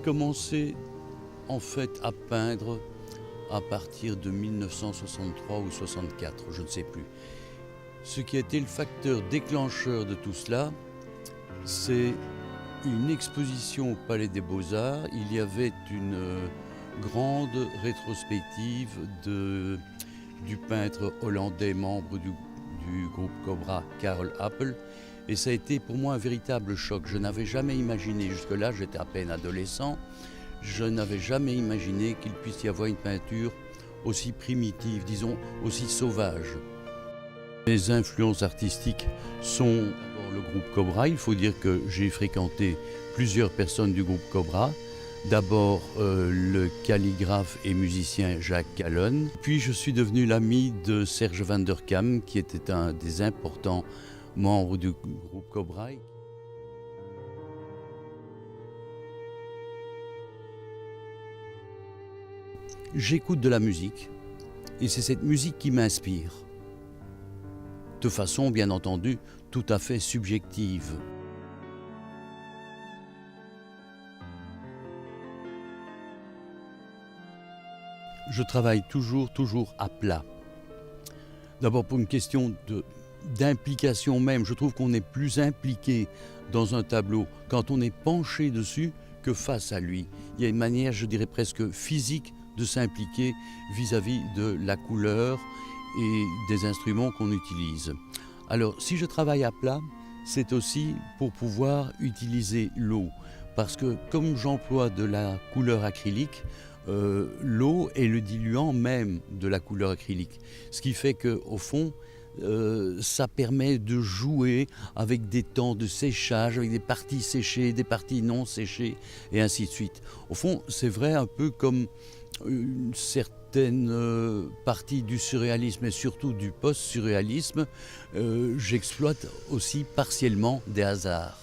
commencé en fait à peindre à partir de 1963 ou 64, je ne sais plus. Ce qui a été le facteur déclencheur de tout cela, c'est une exposition au Palais des Beaux-Arts. Il y avait une grande rétrospective du peintre hollandais, membre du groupe Cobra, Karel Appel. Et ça a été pour moi un véritable choc. Je n'avais jamais imaginé, jusque-là j'étais à peine adolescent, je n'avais jamais imaginé qu'il puisse y avoir une peinture aussi primitive, disons aussi sauvage. Mes influences artistiques sont d'abord le groupe Cobra. Il faut dire que j'ai fréquenté plusieurs personnes du groupe Cobra. D'abord le calligraphe et musicien Jacques Calonne. Puis je suis devenu l'ami de Serge Van der Kam, qui était un des importants membres du groupe Cobra. J'écoute de la musique et c'est cette musique qui m'inspire. De façon, bien entendu, tout à fait subjective. Je travaille toujours à plat. D'abord pour une question d'implication même. Je trouve qu'on est plus impliqué dans un tableau quand on est penché dessus que face à lui. Il y a une manière, je dirais presque physique, de s'impliquer vis-à-vis de la couleur et des instruments qu'on utilise. Alors, si je travaille à plat, c'est aussi pour pouvoir utiliser l'eau. Parce que comme j'emploie de la couleur acrylique, l'eau est le diluant même de la couleur acrylique. Ce qui fait qu'au fond, ça permet de jouer avec des temps de séchage, avec des parties séchées, des parties non séchées, et ainsi de suite. Au fond, c'est vrai un peu comme une certaine partie du surréalisme et surtout du post-surréalisme, j'exploite aussi partiellement des hasards.